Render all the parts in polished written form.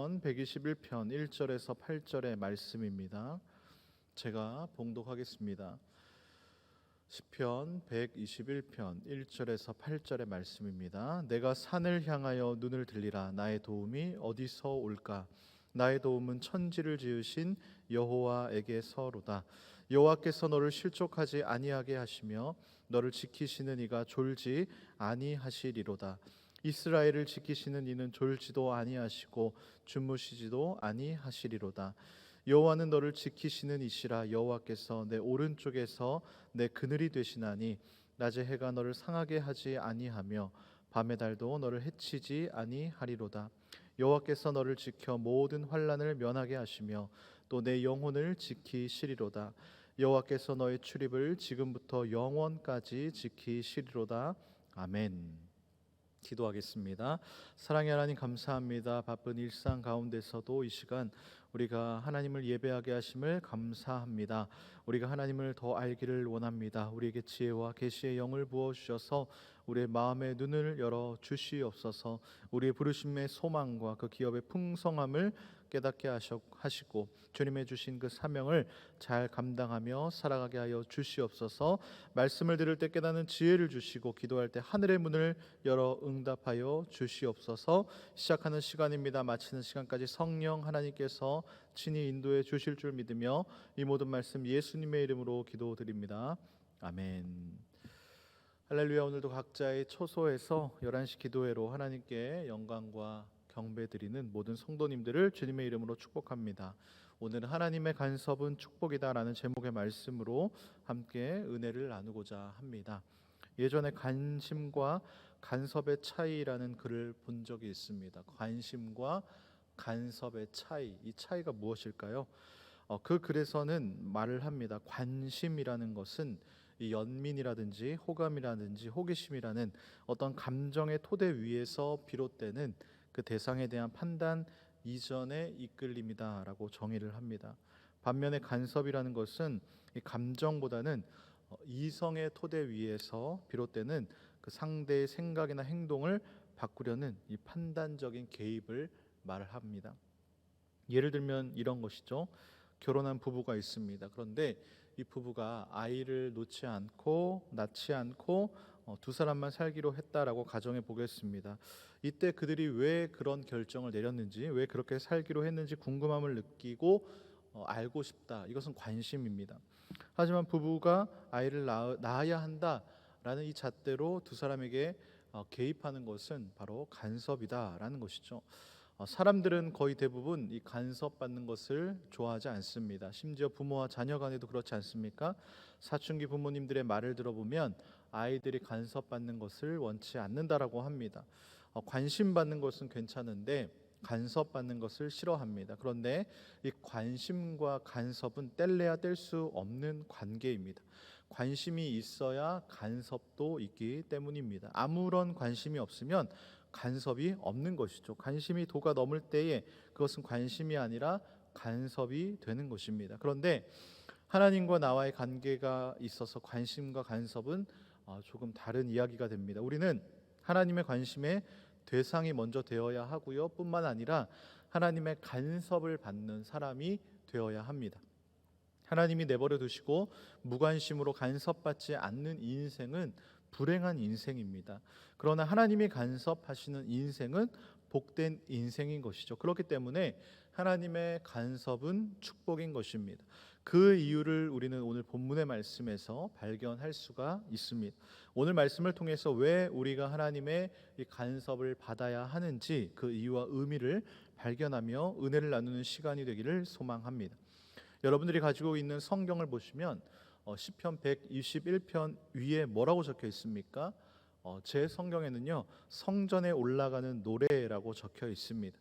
시편 121편 1절에서 8절의 말씀입니다. 제가 봉독하겠습니다. 시편 121편 1절에서 8절의 말씀입니다. 내가 산을 향하여 눈을 들리라. 나의 도움이 어디서 올까? 나의 도움은 천지를 지으신 여호와에게서로다. 여호와께서 너를 실족하지 아니하게 하시며 너를 지키시는 이가 졸지 아니하시리로다. 이스라엘을 지키시는 이는 졸지도 아니하시고 주무시지도 아니하시리로다. 여호와는 너를 지키시는 이시라. 여호와께서 내 오른쪽에서 내 그늘이 되시나니 낮의 해가 너를 상하게 하지 아니하며 밤의 달도 너를 해치지 아니하리로다. 여호와께서 너를 지켜 모든 환난을 면하게 하시며 또 내 영혼을 지키시리로다. 여호와께서 너의 출입을 지금부터 영원까지 지키시리로다. 아멘. 기도하겠습니다. 사랑의 하나님, 감사합니다. 바쁜 일상 가운데서도 이 시간 우리가 하나님을 예배하게 하심을 감사합니다. 우리가 하나님을 더 알기를 원합니다. 우리에게 지혜와 계시의 영을 부어주셔서 우리의 마음의 눈을 열어 주시옵소서. 우리의 부르심의 소망과 그 기업의 풍성함을 깨닫게 하시고 주님의 주신 그 사명을 잘 감당하며 살아가게 하여 주시옵소서. 말씀을 들을 때 깨닫는 지혜를 주시고 기도할 때 하늘의 문을 열어 응답하여 주시옵소서. 시작하는 시간입니다. 마치는 시간까지 성령 하나님께서 친히 인도해 주실 줄 믿으며 이 모든 말씀 예수님의 이름으로 기도드립니다. 아멘. 할렐루야. 오늘도 각자의 처소에서 11시 기도회로 하나님께 영광과 경배드리는 모든 성도님들을 주님의 이름으로 축복합니다. 오늘은 하나님의 간섭은 축복이다라는 제목의 말씀으로 함께 은혜를 나누고자 합니다. 예전에 관심과 간섭의 차이라는 글을 본 적이 있습니다. 관심과 간섭의 차이, 이 차이가 무엇일까요? 그 글에서는 말을 합니다. 관심이라는 것은 이 연민이라든지 호감이라든지 호기심이라는 어떤 감정의 토대 위에서 비롯되는 그 대상에 대한 판단 이전의 이끌림이다라고 정의를 합니다. 반면에 간섭이라는 것은 이 감정보다는 이성의 토대 위에서 비롯되는 그 상대의 생각이나 행동을 바꾸려는 이 판단적인 개입을 말을 합니다. 예를 들면 이런 것이죠. 결혼한 부부가 있습니다. 그런데 이 부부가 아이를 낳지 않고 두 사람만 살기로 했다라고 가정해 보겠습니다. 이때 그들이 왜 그런 결정을 내렸는지, 왜 그렇게 살기로 했는지 궁금함을 느끼고 알고 싶다. 이것은 관심입니다. 하지만 부부가 아이를 낳아야 한다라는 이 잣대로 두 사람에게 개입하는 것은 바로 간섭이다라는 것이죠. 사람들은 거의 대부분 이 간섭받는 것을 좋아하지 않습니다. 심지어 부모와 자녀 간에도 그렇지 않습니까? 사춘기 부모님들의 말을 들어보면 아이들이 간섭받는 것을 원치 않는다라고 합니다. 관심받는 것은 괜찮은데 간섭받는 것을 싫어합니다. 그런데 이 관심과 간섭은 뗄래야 뗄 수 없는 관계입니다. 관심이 있어야 간섭도 있기 때문입니다. 아무런 관심이 없으면 간섭이 없는 것이죠. 관심이 도가 넘을 때에 그것은 관심이 아니라 간섭이 되는 것입니다. 그런데 하나님과 나와의 관계가 있어서 관심과 간섭은 조금 다른 이야기가 됩니다. 우리는 하나님의 관심의 대상이 먼저 되어야 하고요, 뿐만 아니라 하나님의 간섭을 받는 사람이 되어야 합니다. 하나님이 내버려 두시고 무관심으로 간섭받지 않는 인생은 불행한 인생입니다. 그러나 하나님이 간섭하시는 인생은 복된 인생인 것이죠. 그렇기 때문에 하나님의 간섭은 축복인 것입니다. 그 이유를 우리는 오늘 본문의 말씀에서 발견할 수가 있습니다. 오늘 말씀을 통해서 왜 우리가 하나님의 이 간섭을 받아야 하는지 그 이유와 의미를 발견하며 은혜를 나누는 시간이 되기를 소망합니다. 여러분들이 가지고 있는 성경을 보시면 시편 121편 위에 뭐라고 적혀 있습니까? 제 성경에는요, 성전에 올라가는 노래라고 적혀 있습니다.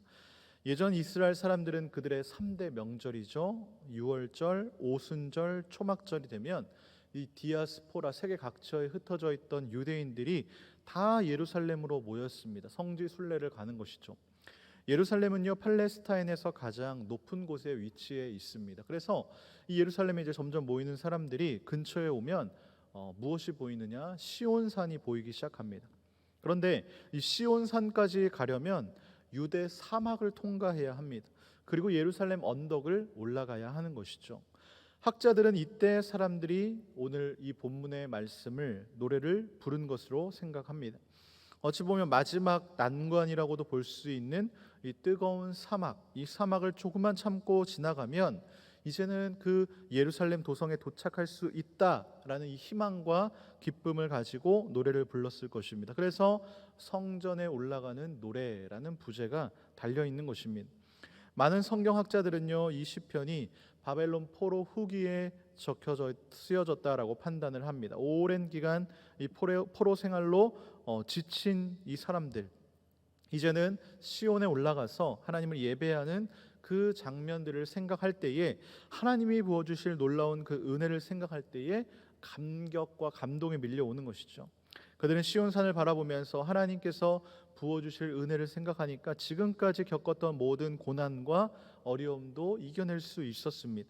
예전 이스라엘 사람들은 그들의 3대 명절이죠, 유월절, 오순절, 초막절이 되면 이 디아스포라, 세계 각처에 흩어져 있던 유대인들이 다 예루살렘으로 모였습니다. 성지 순례를 가는 것이죠. 예루살렘은요, 팔레스타인에서 가장 높은 곳에 위치해 있습니다. 그래서 이 예루살렘에 이제 점점 모이는 사람들이 근처에 오면 무엇이 보이느냐? 시온산이 보이기 시작합니다. 그런데 이 시온산까지 가려면 유대 사막을 통과해야 합니다. 그리고 예루살렘 언덕을 올라가야 하는 것이죠. 학자들은 이때 사람들이 오늘 이 본문의 말씀을 노래를 부른 것으로 생각합니다. 어찌 보면 마지막 난관이라고도 볼 수 있는 이 뜨거운 사막, 이 사막을 조금만 참고 지나가면 이제는 그 예루살렘 도성에 도착할 수 있다라는 이 희망과 기쁨을 가지고 노래를 불렀을 것입니다. 그래서 성전에 올라가는 노래라는 부제가 달려 있는 것입니다. 많은 성경학자들은요, 이 시편이 바벨론 포로 후기에 쓰여졌다라고 판단을 합니다. 오랜 기간 이 포로 생활로 지친 이 사람들, 이제는 시온에 올라가서 하나님을 예배하는 그 장면들을 생각할 때에, 하나님이 부어주실 놀라운 그 은혜를 생각할 때에 감격과 감동이 밀려오는 것이죠. 그들은 시온산을 바라보면서 하나님께서 부어주실 은혜를 생각하니까 지금까지 겪었던 모든 고난과 어려움도 이겨낼 수 있었습니다.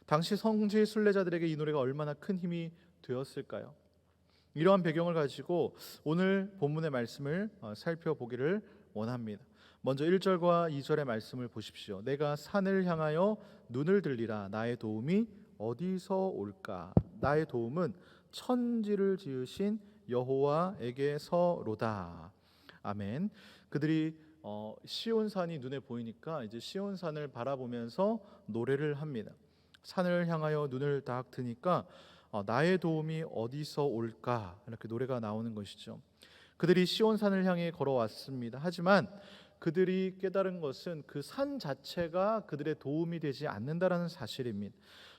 당시 성지 순례자들에게 이 노래가 얼마나 큰 힘이 되었을까요? 이러한 배경을 가지고 오늘 본문의 말씀을 살펴보기를 원합니다. 먼저 1절과 2절의 말씀을 보십시오. 내가 산을 향하여 눈을 들리라. 나의 도움이 어디서 올까? 나의 도움은 천지를 지으신 여호와에게서로다. 아멘. 그들이 시온산이 눈에 보이니까 이제 시온산을 바라보면서 노래를 합니다. 산을 향하여 눈을 딱 드니까 나의 도움이 어디서 올까? 이렇게 노래가 나오는 것이죠. 그들이 시온산을 향해 걸어왔습니다. 하지만 그들이 깨달은 것은 그 산 자체가 그들의 도움이 되지 않는다라는 사실입니다.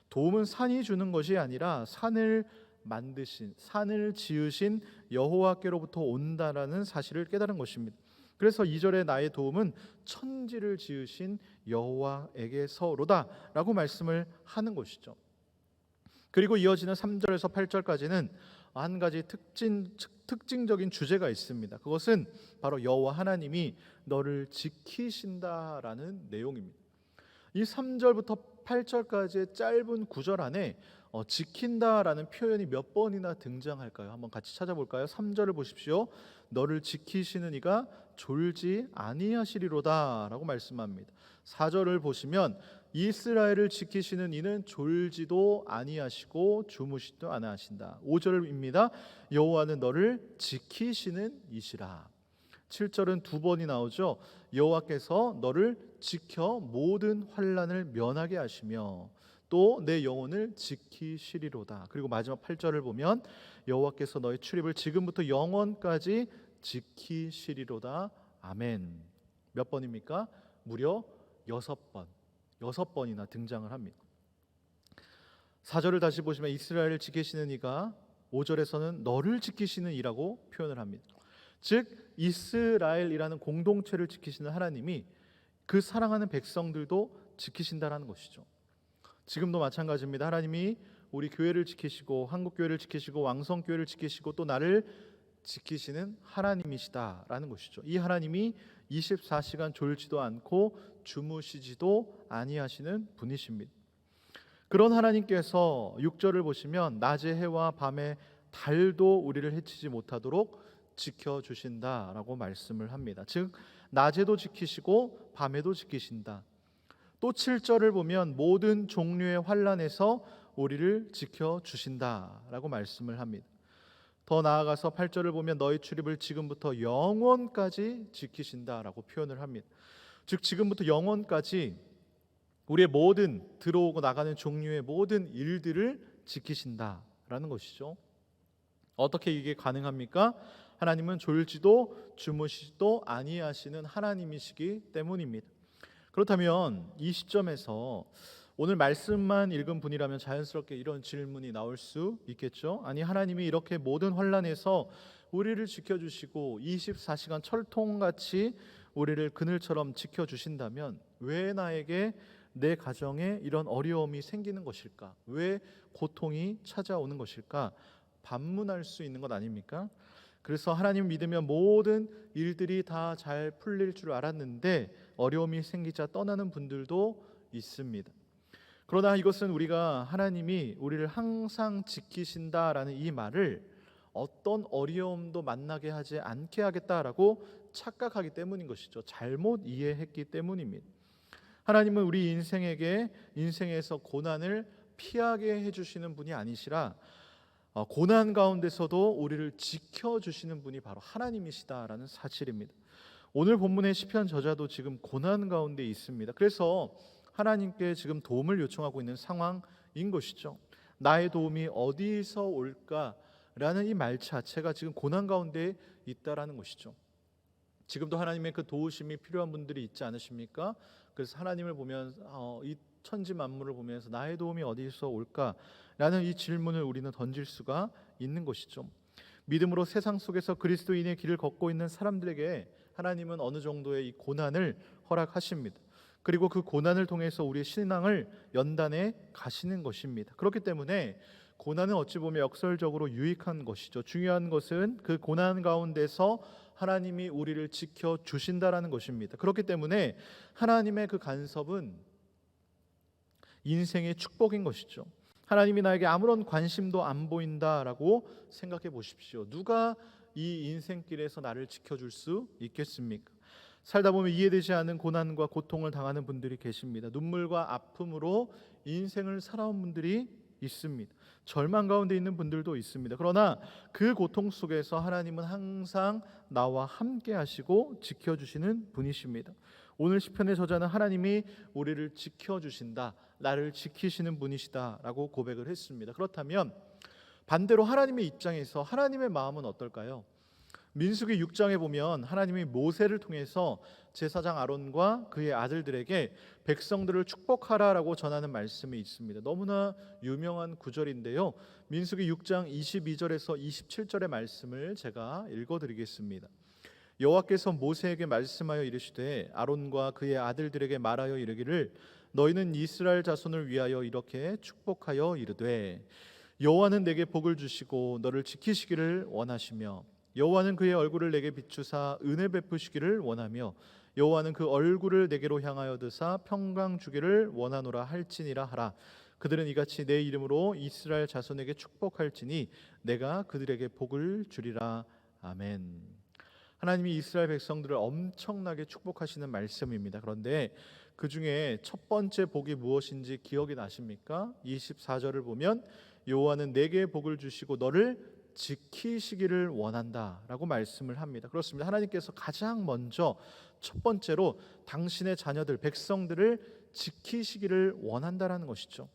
도움은 산이 주는 것이 아니라 산을 만드신, 산을 지으신 여호와께로부터 온다라는 사실을 깨달은 것입니다. 그래서 2절에 나의 도움은 천지를 지으신 여호와에게서로다라고 말씀을 하는 것이죠. 그리고 이어지는 3절에서 8절까지는 한 가지 특징적인 주제가 있습니다. 그것은 바로 여호와 하나님이 너를 지키신다라는 내용입니다. 이 3절부터 8절까지의 짧은 구절 안에 지킨다라는 표현이 몇 번이나 등장할까요? 한번 같이 찾아볼까요? 3절을 보십시오. 너를 지키시는 이가 졸지 아니하시리로다 라고 말씀합니다. 4절을 보시면 이스라엘을 지키시는 이는 졸지도 아니하시고 주무시도 아니하신다. 5절입니다. 여호와는 너를 지키시는 이시라. 7절은 두 번이 나오죠. 여호와께서 너를 지켜 모든 환난을 면하게 하시며 또 내 영혼을 지키시리로다. 그리고 마지막 8절을 보면 여호와께서 너의 출입을 지금부터 영원까지 지키시리로다. 아멘. 몇 번입니까? 무려 6번. 6번이나 등장을 합니다. 4절을 다시 보시면 이스라엘을 지키시는 이가 5절에서는 너를 지키시는 이라고 표현을 합니다. 즉 이스라엘이라는 공동체를 지키시는 하나님이 그 사랑하는 백성들도 지키신다라는 것이죠. 지금도 마찬가지입니다. 하나님이 우리 교회를 지키시고 한국교회를 지키시고 왕성교회를 지키시고 또 나를 지키시는 하나님이시다라는 것이죠. 이 하나님이 24시간 졸지도 않고 주무시지도 아니하시는 분이십니다. 그런 하나님께서 6절을 보시면 낮의 해와 밤의 달도 우리를 해치지 못하도록 지켜주신다라고 말씀을 합니다. 즉 낮에도 지키시고 밤에도 지키신다. 또 7절을 보면 모든 종류의 환난에서 우리를 지켜주신다라고 말씀을 합니다. 더 나아가서 8절을 보면 너희 출입을 지금부터 영원까지 지키신다라고 표현을 합니다. 즉 지금부터 영원까지 우리의 모든 들어오고 나가는 종류의 모든 일들을 지키신다라는 것이죠. 어떻게 이게 가능합니까? 하나님은 졸지도 주무시지도 아니하시는 하나님이시기 때문입니다. 그렇다면 이 시점에서 오늘 말씀만 읽은 분이라면 자연스럽게 이런 질문이 나올 수 있겠죠. 아니 하나님이 이렇게 모든 환난에서 우리를 지켜주시고 24시간 철통같이 우리를 그늘처럼 지켜주신다면 왜 나에게 내 가정에 이런 어려움이 생기는 것일까? 왜 고통이 찾아오는 것일까? 반문할 수 있는 것 아닙니까? 그래서 하나님 믿으면 모든 일들이 다 잘 풀릴 줄 알았는데 어려움이 생기자 떠나는 분들도 있습니다. 그러나 이것은 우리가 하나님이 우리를 항상 지키신다라는 이 말을 어떤 어려움도 만나게 하지 않게 하겠다라고 착각하기 때문인 것이죠. 잘못 이해했기 때문입니다. 하나님은 우리 인생에서 고난을 피하게 해주시는 분이 아니시라 고난 가운데서도 우리를 지켜주시는 분이 바로 하나님이시다라는 사실입니다. 오늘 본문의 시편 저자도 지금 고난 가운데 있습니다. 그래서 하나님께 지금 도움을 요청하고 있는 상황인 것이죠. 나의 도움이 어디서 올까라는 이 말 자체가 지금 고난 가운데 있다라는 것이죠. 지금도 하나님의 그 도우심이 필요한 분들이 있지 않으십니까? 그래서 하나님을 보면서 이 천지 만물을 보면서 나의 도움이 어디서 올까라는 이 질문을 우리는 던질 수가 있는 것이죠. 믿음으로 세상 속에서 그리스도인의 길을 걷고 있는 사람들에게 하나님은 어느 정도의 이 고난을 허락하십니다. 그리고 그 고난을 통해서 우리의 신앙을 연단해 가시는 것입니다. 그렇기 때문에 고난은 어찌 보면 역설적으로 유익한 것이죠. 중요한 것은 그 고난 가운데서 하나님이 우리를 지켜주신다라는 것입니다. 그렇기 때문에 하나님의 그 간섭은 인생의 축복인 것이죠. 하나님이 나에게 아무런 관심도 안 보인다라고 생각해 보십시오. 누가 이 인생길에서 나를 지켜줄 수 있겠습니까? 살다 보면 이해되지 않는 고난과 고통을 당하는 분들이 계십니다. 눈물과 아픔으로 인생을 살아온 분들이 있습니다. 절망 가운데 있는 분들도 있습니다. 그러나 그 고통 속에서 하나님은 항상 나와 함께 하시고 지켜주시는 분이십니다. 오늘 시편의 저자는 하나님이 우리를 지켜주신다, 나를 지키시는 분이시다라고 고백을 했습니다. 그렇다면 반대로 하나님의 입장에서 하나님의 마음은 어떨까요? 민수기 6장에 보면 하나님이 모세를 통해서 제사장 아론과 그의 아들들에게 백성들을 축복하라라고 전하는 말씀이 있습니다. 너무나 유명한 구절인데요. 민수기 6장 22절에서 27절의 말씀을 제가 읽어드리겠습니다. 여호와께서 모세에게 말씀하여 이르시되 아론과 그의 아들들에게 말하여 이르기를 너희는 이스라엘 자손을 위하여 이렇게 축복하여 이르되 여호와는 내게 복을 주시고 너를 지키시기를 원하시며 여호와는 그의 얼굴을 내게 비추사 은혜 베푸시기를 원하며 여호와는 그 얼굴을 내게로 향하여 드사 평강 주기를 원하노라 할지니라 하라. 그들은 이같이 내 이름으로 이스라엘 자손에게 축복할지니 내가 그들에게 복을 주리라. 아멘. 하나님이 이스라엘 백성들을 엄청나게 축복하시는 말씀입니다. 그런데 그 중에 첫 번째 복이 무엇인지 기억이 나십니까? 24절을 보면 여호와는 내게 복을 주시고 너를 지키시기를 원한다라고 말씀을 합니다. 그렇습니다. 하나님께서 가장 먼저 첫 번째로 당신의 자녀들, 백성들을 지키시기를 원한다라는 것이죠.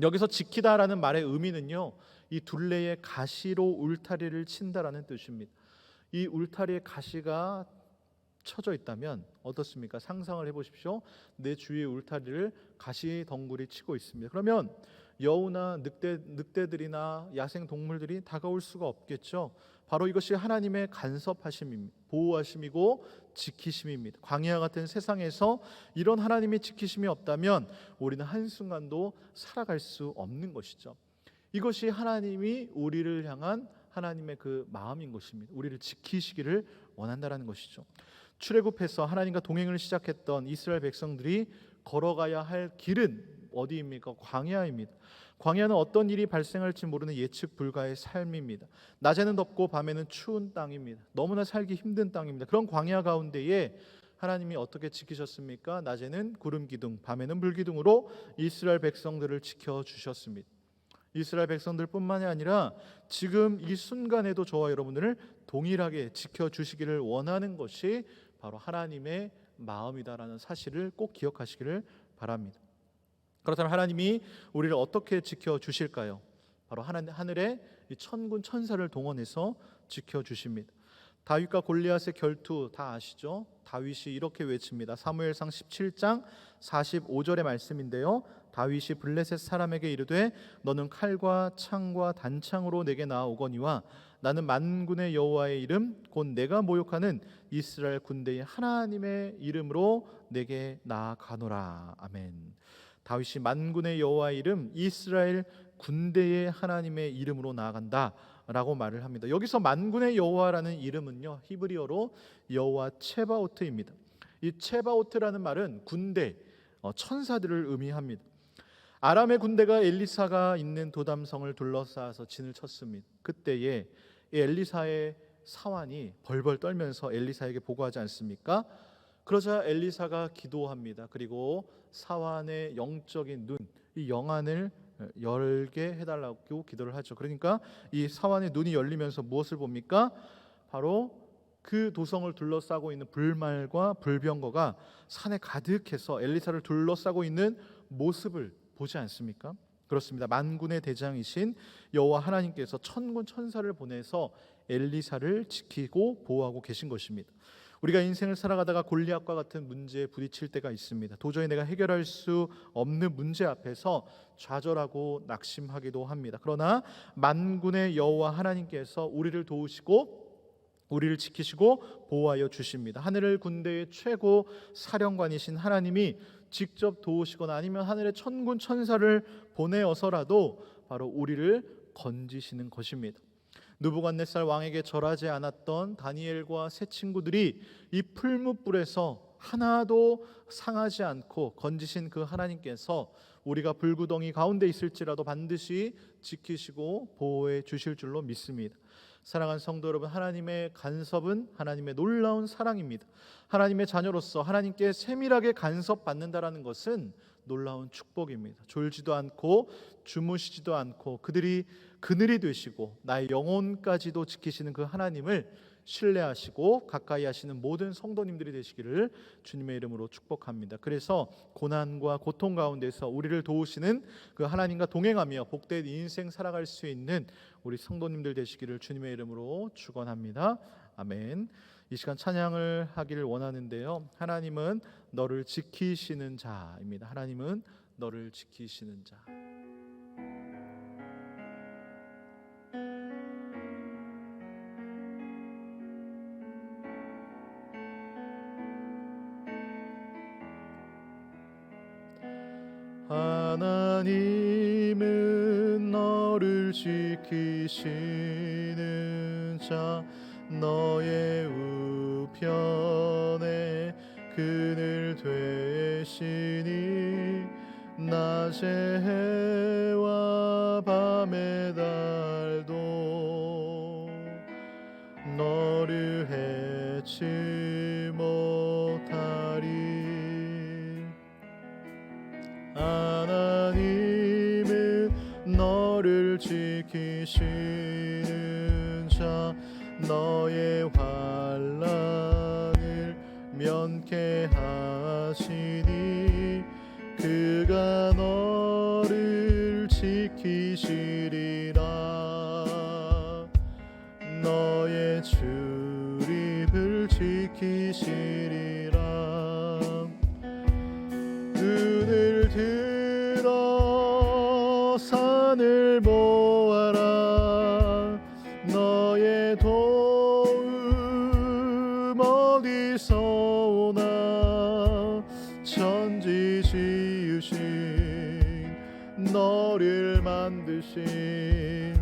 여기서 지키다라는 말의 의미는요, 이 둘레에 가시로 울타리를 친다라는 뜻입니다. 이 울타리에 가시가 쳐져 있다면 어떻습니까? 상상을 해보십시오. 내 주위의 울타리를 가시 덩굴이 치고 있습니다. 그러면 여우나 늑대들이나 야생 동물들이 다가올 수가 없겠죠. 바로 이것이 하나님의 간섭하심입니다. 보호하심이고 지키심입니다. 광야 같은 세상에서 이런 하나님의 지키심이 없다면 우리는 한순간도 살아갈 수 없는 것이죠. 이것이 하나님이 우리를 향한 하나님의 그 마음인 것입니다. 우리를 지키시기를 원한다라는 것이죠. 출애굽해서 하나님과 동행을 시작했던 이스라엘 백성들이 걸어가야 할 길은 어디입니까? 광야입니다. 광야는 어떤 일이 발생할지 모르는 예측 불가의 삶입니다. 낮에는 덥고 밤에는 추운 땅입니다. 너무나 살기 힘든 땅입니다. 그런 광야 가운데에 하나님이 어떻게 지키셨습니까? 낮에는 구름 기둥, 밤에는 불 기둥으로 이스라엘 백성들을 지켜주셨습니다. 이스라엘 백성들뿐만이 아니라 지금 이 순간에도 저와 여러분들을 동일하게 지켜주시기를 원하는 것이 바로 하나님의 마음이다라는 사실을 꼭 기억하시기를 바랍니다. 그렇다면 하나님이 우리를 어떻게 지켜주실까요? 바로 하늘의 천군 천사를 동원해서 지켜주십니다. 다윗과 골리앗의 결투 다 아시죠? 다윗이 이렇게 외칩니다. 사무엘상 17장 45절의 말씀인데요. 다윗이 블레셋 사람에게 이르되 너는 칼과 창과 단창으로 내게 나아오거니와 나는 만군의 여호와의 이름 곧 내가 모욕하는 이스라엘 군대의 하나님의 이름으로 내게 나아가노라. 아멘. 다윗이 만군의 여호와의 이름 이스라엘 군대의 하나님의 이름으로 나아간다 라고 말을 합니다. 여기서 만군의 여호와라는 이름은요, 히브리어로 여호와 체바오트입니다. 이 체바오트라는 말은 군대, 천사들을 의미합니다. 아람의 군대가 엘리사가 있는 도담성을 둘러싸서 진을 쳤습니다. 그때에 엘리사의 사환이 벌벌 떨면서 엘리사에게 보고하지 않습니까? 그러자 엘리사가 기도합니다. 그리고 사환의 영적인 눈, 이 영안을 열게 해달라고 기도를 하죠. 그러니까 이 사환의 눈이 열리면서 무엇을 봅니까? 바로 그 도성을 둘러싸고 있는 불말과 불병거가 산에 가득해서 엘리사를 둘러싸고 있는 모습을 보지 않습니까? 그렇습니다. 만군의 대장이신 여호와 하나님께서 천군 천사를 보내서 엘리사를 지키고 보호하고 계신 것입니다. 우리가 인생을 살아가다가 골리앗과 같은 문제에 부딪힐 때가 있습니다. 도저히 내가 해결할 수 없는 문제 앞에서 좌절하고 낙심하기도 합니다. 그러나 만군의 여호와 하나님께서 우리를 도우시고 우리를 지키시고 보호하여 주십니다. 하늘의 군대의 최고 사령관이신 하나님이 직접 도우시거나 아니면 하늘의 천군 천사를 보내어서라도 바로 우리를 건지시는 것입니다. 느부갓네살 왕에게 절하지 않았던 다니엘과 세 친구들이 이 풀무불에서 하나도 상하지 않고 건지신 그 하나님께서 우리가 불구덩이 가운데 있을지라도 반드시 지키시고 보호해 주실 줄로 믿습니다. 사랑하는 성도 여러분, 하나님의 간섭은 하나님의 놀라운 사랑입니다. 하나님의 자녀로서 하나님께 세밀하게 간섭받는다라는 것은 놀라운 축복입니다. 졸지도 않고 주무시지도 않고 그들이 그늘이 되시고 나의 영혼까지도 지키시는 그 하나님을 신뢰하시고 가까이 하시는 모든 성도님들이 되시기를 주님의 이름으로 축복합니다. 그래서 고난과 고통 가운데서 우리를 도우시는 그 하나님과 동행하며 복된 인생 살아갈 수 있는 우리 성도님들 되시기를 주님의 이름으로 축원합니다. 아멘. 이 시간 찬양을 하기를 원하는데요. 하나님은 너를 지키시는 자입니다. 하나님은 너를 지키시는 자. 하나님은 너를 지키시는 자, 너의 우편에 그늘 되시니 낮의 해와 밤의 달도 너를 해치 못하리. 하나님은 너를 지키시는 자, 너의 환난을 면케하시니 그가 너를 지키시리라. 너의 출입을 지키시리라. 눈을 들어 산을 보아라. 너의 도움 어디서 오나. 천지 지으신 너를 만드신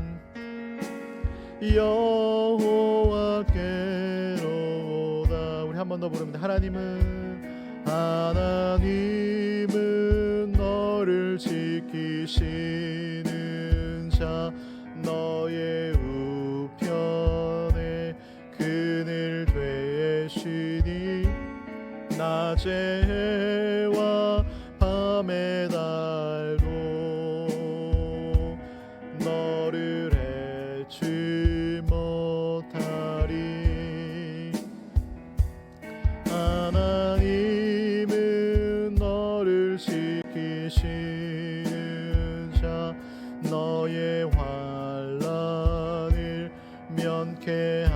여호와께로다. 우리 한 번 더 부릅니다. 하나님은 너를 지키시는 자, 너의 우편에 그늘 되시니 낮의 해와 밤의 달도 너를 해치 못하리. 하나님은 너를 지키시는 자, 너의 환난을 면케하시리.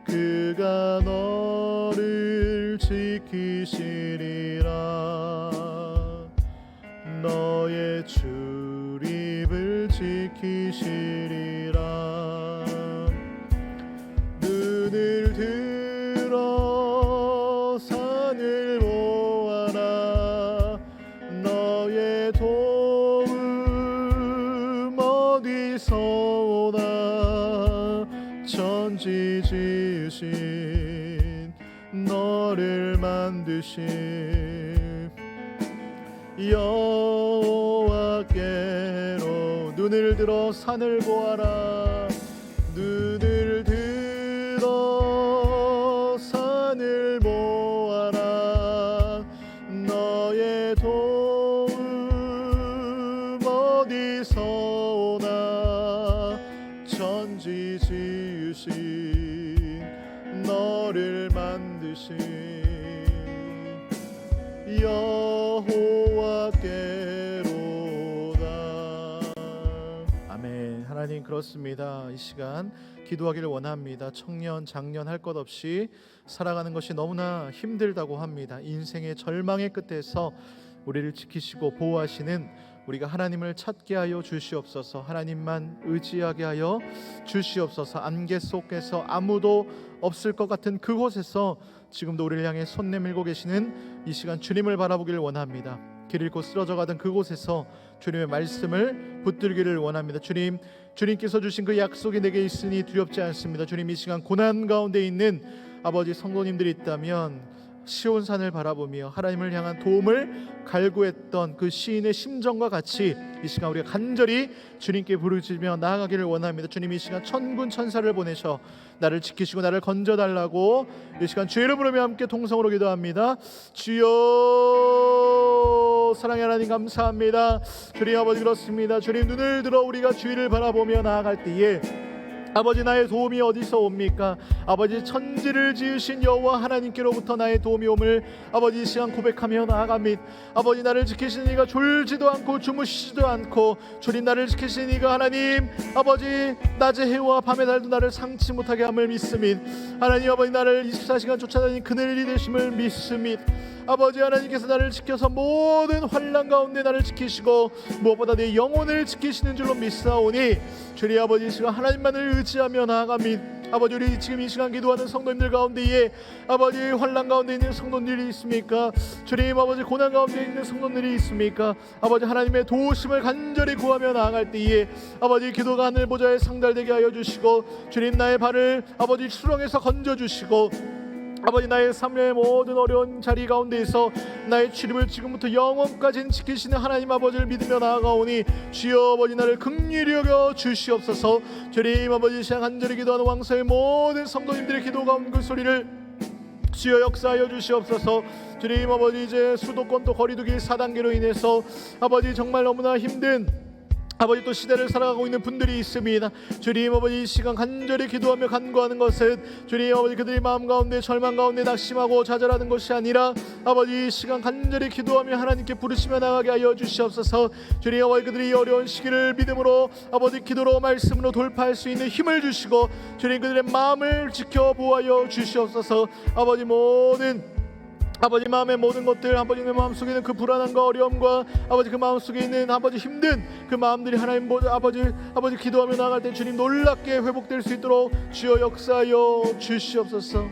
그가 너를 지키시리라. 너의 출입을 지키시리라. 눈을 들어 산을 보아라. 너의 도움 어디서 오나. 천지 지으신 너를 만드신 여호와께로. 눈을 들어 산을 보아라. 눈을 들어 산을 모아라. 너의 도움 어디서 오나. 천지 지으신 너를 만드신 여호와께로다. 아멘. 하나님, 그렇습니다. 이 시간 기도하기를 원합니다. 청년 장년 할 것 없이 살아가는 것이 너무나 힘들다고 합니다. 인생의 절망의 끝에서 우리를 지키시고 보호하시는 우리가 하나님을 찾게 하여 주시옵소서. 하나님만 의지하게 하여 주시옵소서. 안개 속에서 아무도 없을 것 같은 그곳에서 지금도 우리를 향해 손 내밀고 계시는 이 시간 주님을 바라보기를 원합니다. 길 잃고 쓰러져 가던 그곳에서 주님의 말씀을 붙들기를 원합니다. 주님께서 주신 그 약속이 내게 있으니 두렵지 않습니다. 주님, 이 시간 고난 가운데 있는 아버지 성도님들이 있다면 시온산을 바라보며 하나님을 향한 도움을 갈구했던 그 시인의 심정과 같이 이 시간 우리가 간절히 주님께 부르짖으며 나아가기를 원합니다. 주님, 이 시간 천군 천사를 보내셔 나를 지키시고 나를 건져달라고 이 시간 주의 이름으로 함께 통성으로 기도합니다. 주여, 사랑의 하나님 감사합니다. 주님 아버지, 그렇습니다. 주님, 눈을 들어 우리가 주의를 바라보며 나아갈 때에 아버지, 나의 도움이 어디서 옵니까? 아버지, 천지를 지으신 여호와 하나님께로부터 나의 도움이 옴을 아버지 이 시간 고백하며 나아갑니다. 아버지, 나를 지키시는 이가 졸지도 않고 주무시지도 않고 주님 나를 지키시는 이가 하나님 아버지 낮의 해와 밤의 달도 나를 상치 못하게 함을 믿습니다. 하나님 아버지, 나를 24시간 쫓아다니는 그늘이 되심을 믿습니다. 아버지 하나님께서 나를 지켜서 모든 환난 가운데 나를 지키시고 무엇보다 내 영혼을 지키시는 줄로 믿사오니 주님 아버지, 이 시간 하나님만을 의지하며 나아갑니다. 아버지, 우리 지금 이 시간 기도하는 성도님들 가운데에 아버지 환난 가운데 있는 성도님들이 있습니까? 주님 아버지, 고난 가운데 있는 성도님들이 있습니까? 아버지, 하나님의 도우심을 간절히 구하며 나아갈 때에 아버지 기도가 하늘 보좌에 상달되게 하여 주시고 주님, 나의 발을 아버지 수렁에서 건져 주시고 아버지, 나의 삶의 모든 어려운 자리 가운데에서 나의 출입을 지금부터 영원까지 지키시는 하나님 아버지를 믿으며 나아가오니 주여 아버지, 나를 긍휼히 여겨 주시옵소서. 주님 아버지, 시간 간절히 기도하는 왕사의 모든 성도님들의 기도 가운데 그 소리를 주여 역사하여 주시옵소서. 주님 아버지, 이제 수도권 또 거리두기 4단계로 인해서 아버지 정말 너무나 힘든 아버지 또 시대를 살아가고 있는 분들이 있습니다. 주님 아버지, 이 시간 간절히 기도하며 간구하는 것은 주님 아버지 그들이 마음 가운데 절망 가운데 낙심하고 좌절하는 것이 아니라 아버지 이 시간 간절히 기도하며 하나님께 부르시며 나가게 하여 주시옵소서. 주님 아버지, 그들이 어려운 시기를 믿음으로 아버지 기도로 말씀으로 돌파할 수 있는 힘을 주시고 주님 그들의 마음을 지켜 보호하여 주시옵소서. 아버지, 모든 아버지 마음의 모든 것들, 아버지 내 마음속에 있는 그 불안함과 어려움과 아버지 그 마음속에 있는 아버지 힘든 그 마음들이 하나님 아버지 기도하며 나아갈 때 주님 놀랍게 회복될 수 있도록 주여 역사하여 주시옵소서.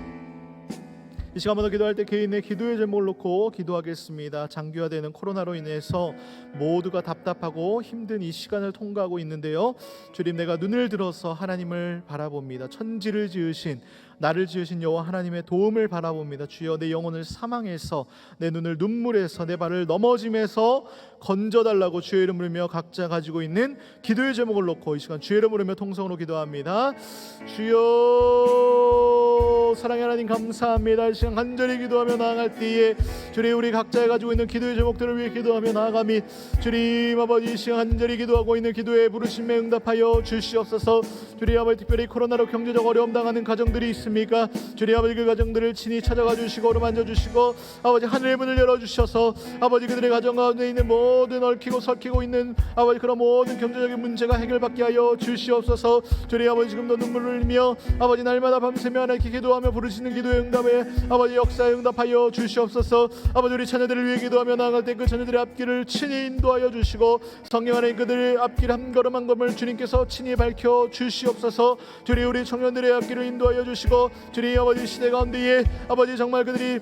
이 시간 한번 더 기도할 때 개인의 기도의 제목을 놓고 기도하겠습니다. 장기화되는 코로나로 인해서 모두가 답답하고 힘든 이 시간을 통과하고 있는데요, 주님, 내가 눈을 들어서 하나님을 바라봅니다. 천지를 지으신 나를 지으신 여호와 하나님의 도움을 바라봅니다. 주여, 내 영혼을 사망에서, 내 눈을 눈물에서, 내 발을 넘어짐에서 건져달라고 주의 이름을 부르며 각자 가지고 있는 기도의 제목을 놓고 이 시간 주의 이름을 부르며 통성으로 기도합니다. 주여, 사랑의 하나님 감사합니다. 이 시간 간절히 기도하며 나아갈 때에 주님, 우리 각자 가지고 있는 기도의 제목들을 위해 기도하며 나아가미 주님 아버지, 이 시간 간절히 기도하고 있는 기도에 부르심에 응답하여 주시옵소서. 주님 아버지, 특별히 코로나로 경제적 어려움 당하는 가정들이 있습니까? 주님 아버지, 그 가정들을 친히 찾아가 주시고 어루만져 주시고 아버지 하늘의 문을 열어주셔서 아버지 그들의 가정 가운데 있는 모든 얽히고 설키고 있는 아버지 그런 모든 경제적인 문제가 해결받게 하여 주시옵소서. 주님 아버지, 지금도 눈물을 흘리며 아버지 날마다 밤새며 하나님께 기도하며 부르시는 기도의 응답에 아버지 역사에 응답하여 주시옵소서. 아버지, 우리 자녀들을 위해 기도하며 나아갈 때 그 자녀들의 앞길을 친히 인도하여 주시고 성령 안에 그들의 앞길 한 걸음 한 걸음을 주님께서 친히 밝혀 주시옵소서. 주님, 우리 청년들의 앞길을 인도하여 주시고 주님 아버지, 시대 가운데에 아버지 정말 그들이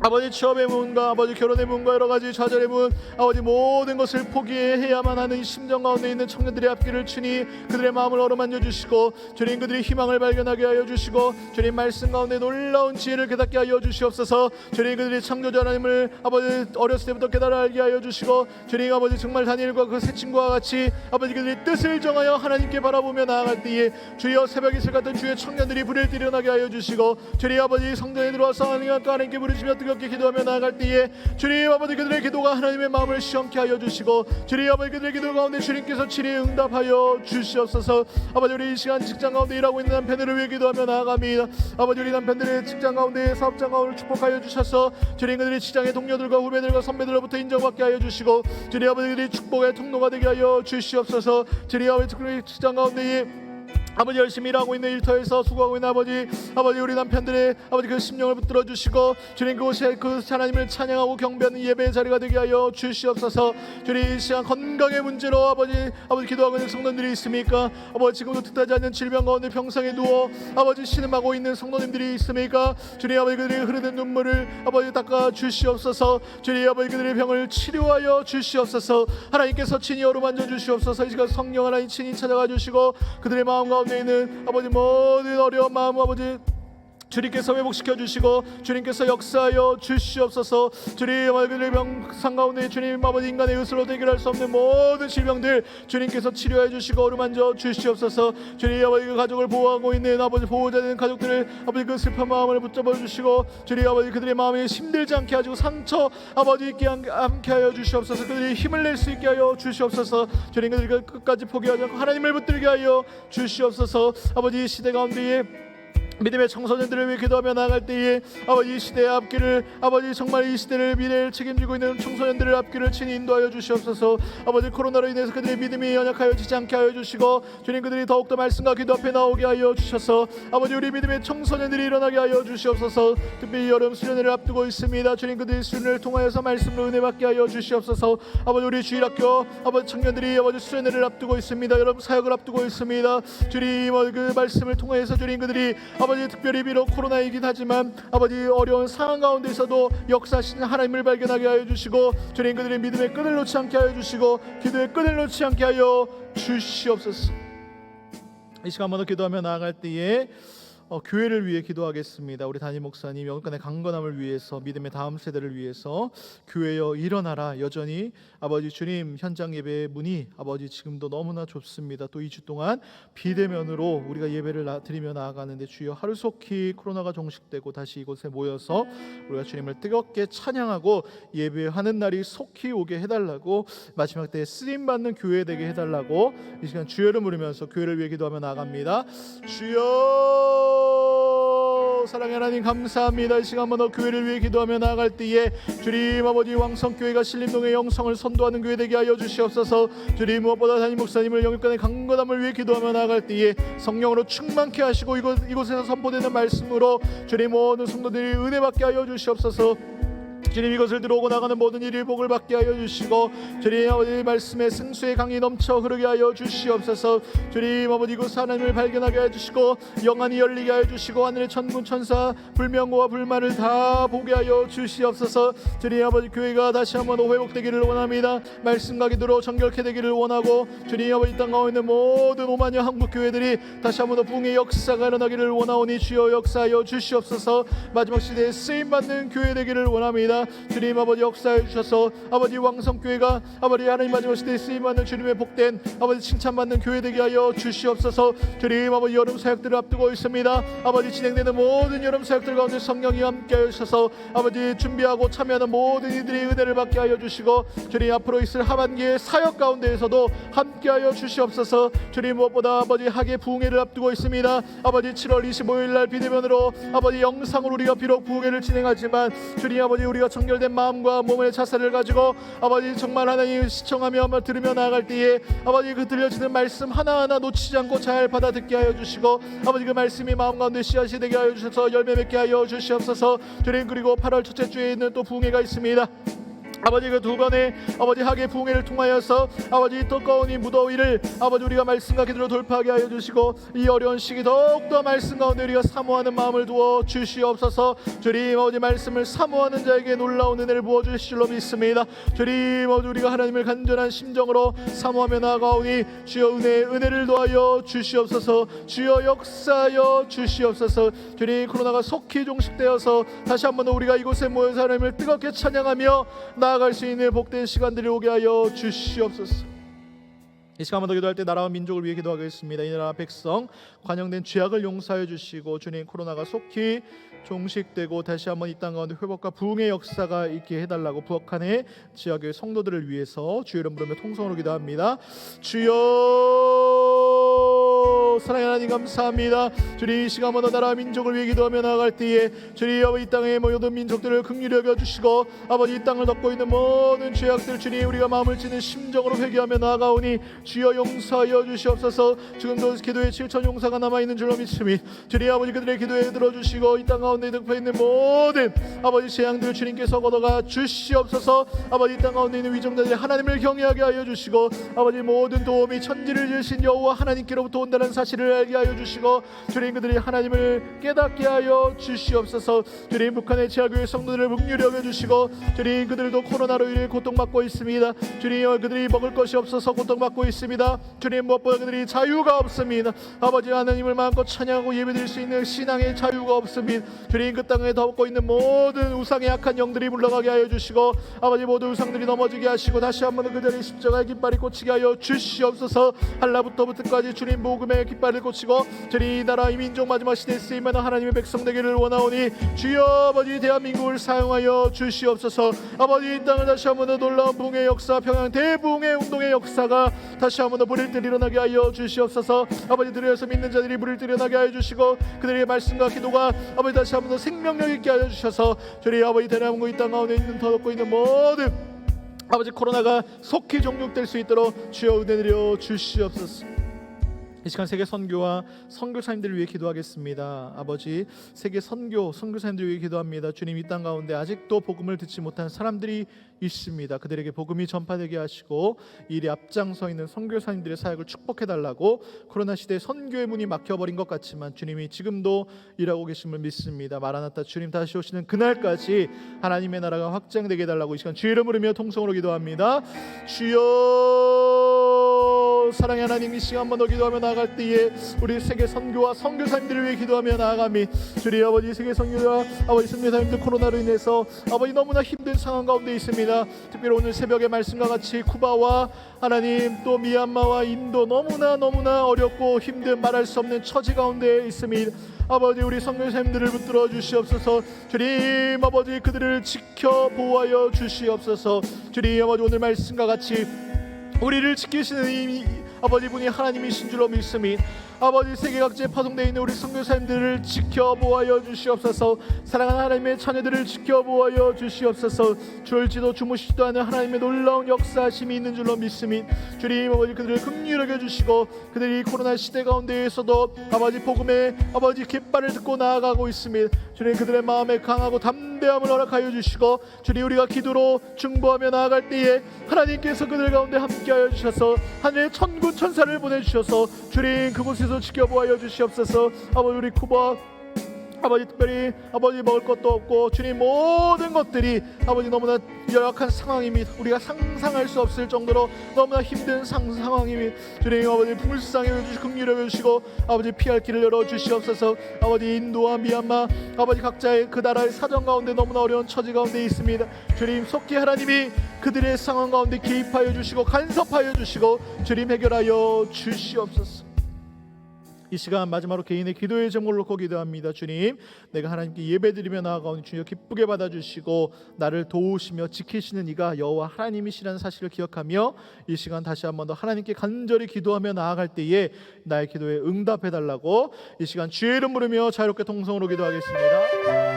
아버지 취업의 문과 아버지 결혼의 문과 여러 가지 좌절의 문 아버지 모든 것을 포기해야만 하는 심정 가운데 있는 청년들의 앞길을 치니 그들의 마음을 어루만져 주시고 주님 그들이 희망을 발견하게 하여 주시고 주님 말씀 가운데 놀라운 지혜를 깨닫게 하여 주시옵소서. 주님 그들이 창조자 하나님을 아버지 어렸을 때부터 깨달아 알게 하여 주시고 주님 아버지 정말 다니엘과 그 세 친구와 같이 아버지 그들이 뜻을 정하여 하나님께 바라보며 나아갈 때에 주여 새벽 이슬 같은 주의 청년들이 불을 일어나게 하여 주시고 주님 아버지 성전에 들어와서 하나님께 부르시며 뜨겁게 기도하며 나아갈 때에 주님 아버지 그들의 기도가 하나님의 마음을 시원케 하여 주시고 주님 아버지 그들의 기도 가운데 주님께서 친히 응답하여 주시옵소서. 아버지 우리 이 시간 직장 가운데 일하고 있는 남편들을 위해 기도하며 나아갑니다. 아버지 우리 남편들의 직장 가운데 사업장 가운데 축복하여 주셔서 주님 그들의 직장의 동료들과 후배들과 선배들로부터 인정받게 하여 주시고 주님 아버지 그들이 축복의 통로가 되게 하여 주시옵소서. 주님 아버지 그들의 직장 가운데 아버지 열심히 일하고 있는 일터에서 수고하고 있는 아버지 우리 남편들의 아버지 그 심령을 붙들어 주시고 주님 그곳에 그 하나님을 찬양하고 경배하는 예배의 자리가 되게 하여 주시옵소서. 주님 이 시간 건강의 문제로 아버지 기도하고 있는 성도님들이 있습니까? 아버지 지금도 뜻하지 않는 질병 가운데 병상에 누워 아버지 신음하고 있는 성도님들이 있습니까? 주님 아버지 그들이 흐르는 눈물을 아버지 닦아 주시옵소서. 주님 아버지 그들의 병을 치료하여 주시옵소서. 하나님께서 친히 어루만져 주시옵소서. 이 시간 성령 하나님 친히 찾아가 주시고 그들의 마음 가운데 있는 아버지 모든 어려운 마음 아버지 주님께서 회복시켜 주시고 주님께서 역사하여 주시옵소서. 주님 아버지의 병상 가운데 주님 아버지 인간의 의술로 해결할 수 없는 모든 질병들 주님께서 치료해 주시고 어루만져 주시옵소서. 주님 아버지 그 가족을 보호하고 있는 아버지 보호자된 가족들을 아버지 그 슬픈 마음을 붙잡아 주시고 주님 아버지 그들의 마음이 힘들지 않게 하시고 상처 아버지 있게 않게 하여 주시옵소서. 그들이 힘을 낼 수 있게 하여 주시옵소서. 주님 그들이 끝까지 포기하지 않고 하나님을 붙들게 하여 주시옵소서. 아버지 이 시대 가운데에 믿음의 청소년들을 위해 기도하며 나아갈 때에 아버지 이 시대의 앞길을 아버지 정말 이 시대를 미래를 책임지고 있는 청소년들의 앞길을 친히 인도하여 주시옵소서. 아버지 코로나로 인해서 그들의 믿음이 연약하여지지 않게 하여 주시고 주님 그들이 더욱더 말씀과 기도 앞에 나오게 하여 주셔서 아버지 우리 믿음의 청소년들이 일어나게 하여 주시옵소서. 특별히 여름 수련회를 앞두고 있습니다. 주님 그들의 수련회를 통하여서 말씀으로 은혜 받게 하여 주시옵소서. 아버지 우리 주일학교 아버지 청년들이 아버지 수련회를 앞두고 있습니다. 여러분 사역을 앞두고 있습니다. 주님 그 말씀을 통하여서 주님 그들이 아버지 특별히 비록 코로나이긴 하지만 아버지 어려운 상황 가운데서도 역사하시는 하나님을 발견하게 하여 주시고 주님 그들의 믿음의 끈을 놓지 않게 하여 주시고 기도의 끈을 놓지 않게 하여 주시옵소서. 이 시간 한번 더 기도하며 나아갈 때에 교회를 위해 기도하겠습니다. 우리 담임 목사님 영육간의 강건함을 위해서 믿음의 다음 세대를 위해서 교회여 일어나라. 여전히 아버지 주님 현장 예배의 문이 아버지 지금도 너무나 좁습니다. 또 2주 동안 비대면으로 우리가 예배를 드리며 나아가는데 주여 하루속히 코로나가 종식되고 다시 이곳에 모여서 우리가 주님을 뜨겁게 찬양하고 예배하는 날이 속히 오게 해달라고 마지막 때에 쓰임받는 교회 되게 해달라고 이 시간 주여를 부르면서 교회를 위해 기도하며 나아갑니다. 주여 사랑의 하나님 감사합니다. 이 시간 한번 더 교회를 위해 기도하며 나아갈 때에 주님 아버지 왕성교회가 신림동의 영성을 선도하는 교회 되게 하여 주시옵소서. 주님 무엇보다 담임 목사님을 영육간의 강건함을 위해 기도하며 나아갈 때에 성령으로 충만케 하시고 이곳에서 선포되는 말씀으로 주님 모든 성도들이 은혜 받게 하여 주시옵소서. 주님 이것을 들어오고 나가는 모든 일이 복을 받게 하여 주시고 주님 아버지 말씀의 승수의 강이 넘쳐 흐르게 하여 주시옵소서. 주님 아버지 이곳 하나님을 발견하게 하여 주시고 영안이 열리게 하여 주시고 하늘의 천군 천사 불명고와 불말을 다 보게 하여 주시옵소서. 주님 아버지 교회가 다시 한번 회복되기를 원합니다. 말씀과 기도로 정결케 되기를 원하고 주님 아버지 땅 가운데 있는 모든 오만여 한국 교회들이 다시 한번 더 부흥의 역사가 일어나기를 원하오니 주여 역사하여 주시옵소서. 마지막 시대에 쓰임받는 교회 되기를 원합니다. 주님 아버지 역사해 주셔서 아버지 왕성교회가 아버지 하나님 마지막 시대에 쓰임받는 주님의 복된 아버지 칭찬받는 교회 되게 하여 주시옵소서. 주님 아버지 여름 사역들을 앞두고 있습니다. 아버지 진행되는 모든 여름 사역들 가운데 성령이 함께 하여 주셔서 아버지 준비하고 참여하는 모든 이들이 은혜를 받게 하여 주시고 주님 앞으로 있을 하반기의 사역 가운데에서도 함께 하여 주시옵소서. 주님 무엇보다 아버지 학예 부흥회를 앞두고 있습니다. 아버지 7월 25일 날 비대면으로 아버지 영상으로 우리가 비록 부흥회를 진행하지만 주님 아버지 우리가 정결된 마음과 몸의 자세를 가지고 아버지 정말 하나님 시청하며 들으며 나아갈 때에 아버지 그 들려지는 말씀 하나하나 놓치지 않고 잘 받아 듣게 하여 주시고 아버지 그 말씀이 마음 가운데 씨앗이 되게 하여 주셔서 열매 맺게 하여 주시옵소서. 주님 그리고 8월 첫째 주에 있는 또 부흥회가 있습니다. 아버지 그 두 번의 아버지 하계 붕해를 통하여서 아버지 뜨거운 이 무더위를 아버지 우리가 말씀과 기도로 돌파하게 하여 주시고 이 어려운 시기 더욱더 말씀 가운데 우리가 사모하는 마음을 두어 주시옵소서. 주님 아버지 말씀을 사모하는 자에게 놀라운 은혜를 부어 주실 줄로 믿습니다. 주님 아버지 우리가 하나님을 간절한 심정으로 사모하며 나아가오니 주여 은혜를 더하여 주시옵소서. 주여 역사하여 주시옵소서. 주님 코로나가 속히 종식되어서 다시 한번 더 우리가 이곳에 모여서 하나님을 뜨겁게 찬양하며 나아갈 수 있는 복된 시간들이 오게 하여 주시옵소서. 이 시간마다 기도할 때 나라와 민족을 위해 기도하겠습니다. 이 나라 백성 관영된 죄악을 용서하여 주시고 주님 코로나가 속히 종식되고 다시 한번 이 땅 가운데 회복과 부흥의 역사가 있게 해달라고 북한의 지역의 성도들을 위해서 주의 이름 부르며 통성으로 기도합니다. 주여 사랑의 하나님 감사합니다. 주님 이 시간마다 나라와 민족을 위해 기도하며 나아갈 때에 주님 아버지 이 땅의 모든 민족들을 긍휼히 여겨주시고 아버지 이 땅을 덮고 있는 모든 죄악들 주님 우리가 마음을 찌는 심정으로 회개하며 나아가오니 주여 용서하여 주시옵소서. 지금도 기도에 7천 용사가 남아있는 줄로 믿습니 주님 아버지 그들의 기도에 들어주시고 이 땅 가운데 덮여 있는 모든 아버지 재앙들 주님께서 걷어가 주시옵소서. 아버지 이 땅 가운데 있는 위정자들이 하나님을 경외하게 하여 주시고 아버지 모든 도움이 천지를 지으신 여호와 하나님께로부터 온다는 사실을 알게 하여 주시고 주님 그들이 하나님을 깨닫게 하여 주시옵소서. 주님 북한의 지하교회 성도들을 긍휼히 여겨주시고 주님 그들도 코로나로 인해 고통받고 있습니다. 주님 그들이 먹을 것이 없어서 고통받고 있습니다. 주님 무엇보다 그들이 자유가 없습니다. 아버지 하나님을 마음껏 찬양하고 예배드릴 수 있는 신앙의 자유가 없습니다. 주님 그 땅에 덮고 있는 모든 우상의 악한 영들이 물러가게 하여 주시고 아버지 모든 우상들이 넘어지게 하시고 다시 한번 그 자리에 십자가의 깃발이 꽂히게 하여 주시옵소서. 한라부터 부터까지 주님 복음의 깃발을 꽂히고 주님 이 나라 이 민족 마지막 시대에 쓰임하는 하나님의 백성 되기를 원하오니 주여 아버지 대한민국을 사용하여 주시옵소서. 아버지 이 땅을 다시 한번 더 놀라운 붕의 역사 평양 대붕의 운동의 역사가 다시 한번 더 불일 때 일어나게 하여 주시옵소서. 아버지 들에서 믿는 자들이 불일 때 일어나게 하여 주시고 그들의 말씀과 기도가 아버지 다시 한번 더 생명력 있게 하여 주셔서 주님 아버지 대한민국 이 땅 가운데 있는 더 덮고 있는 모든 아버지 코로나가 속히 종육될 수 있도록 주여 은혜 드려 주시옵소서. 이 시간 세계 선교와 선교사님들을 위해 기도하겠습니다. 아버지 세계 선교사님들을 위해 기도합니다. 주님 이 땅 가운데 아직도 복음을 듣지 못한 사람들이 있습니다. 그들에게 복음이 전파되게 하시고 이 일에 앞장서 있는 선교사님들의 사역을 축복해달라고 코로나 시대에 선교의 문이 막혀버린 것 같지만 주님이 지금도 일하고 계심을 믿습니다. 마라나타 주님 다시 오시는 그날까지 하나님의 나라가 확장되게 해달라고 이 시간 주의 이름을 부르며 통성으로 기도합니다. 주여 사랑의 하나님 이 시간 한번 더 기도하며 나아갈 때에 우리 세계 선교와 선교사님들을 위해 기도하며 나아가미 주님 아버지 세계 선교와 아버지 선교사님들 코로나로 인해서 아버지 너무나 힘든 상황 가운데 있습니다. 특별히 오늘 새벽의 말씀과 같이 쿠바와 하나님 또 미얀마와 인도 너무나 어렵고 힘든 말할 수 없는 처지 가운데 있습니다. 아버지 우리 선교사님들을 붙들어 주시옵소서. 주님 아버지 그들을 지켜 보호하여 주시옵소서. 주님 아버지 오늘 말씀과 같이 우리를 지키시는 이 아버지 분이 하나님이신 줄로 믿습니다. 아버지 세계 각지에 파송되어 있는 우리 선교사님들을 지켜 보호하여 주시옵소서. 사랑하는 하나님의 자녀들을 지켜 보호하여 주시옵소서. 졸지도 주무시지도 않은 하나님의 놀라운 역사하심이 있는 줄로 믿습니다. 주님 아버지 그들을 긍휼히 여겨주시고 그들이 코로나 시대 가운데에서도 아버지 복음의 아버지 깃발을 듣고 나아가고 있습니다. 주님 그들의 마음에 강하고 담대함을 허락하여 주시고 주님 우리가 기도로 중보하며 나아갈 때에 하나님께서 그들 가운데 함께하여 주셔서 하늘의 천군 천사를 보내주셔서 주님 그곳에서 지켜보아여 주시옵소서. 아버지 우리 쿠바 아버지 특별히 아버지 먹을 것도 없고 주님 모든 것들이 아버지 너무나 열악한 상황입니다. 우리가 상상할 수 없을 정도로 너무나 힘든 상황입니다. 주님 아버지 불쌍히 여겨주시고 긍휼히 여겨주시고 아버지 피할 길을 열어주시옵소서. 아버지 인도와 미얀마 아버지 각자의 그 나라의 사정 가운데 너무나 어려운 처지 가운데 있습니다. 주님 속히 하나님이 그들의 상황 가운데 개입하여 주시고 간섭하여 주시고 주님 해결하여 주시옵소서. 이 시간 마지막으로 개인의 기도의 제목을 놓고 기도합니다. 주님 내가 하나님께 예배드리며 나아가오니 주여 기쁘게 받아주시고 나를 도우시며 지키시는 이가 여호와 하나님이시라는 사실을 기억하며 이 시간 다시 한번 더 하나님께 간절히 기도하며 나아갈 때에 나의 기도에 응답해달라고 이 시간 주의 이름 부르며 자유롭게 통성으로 기도하겠습니다.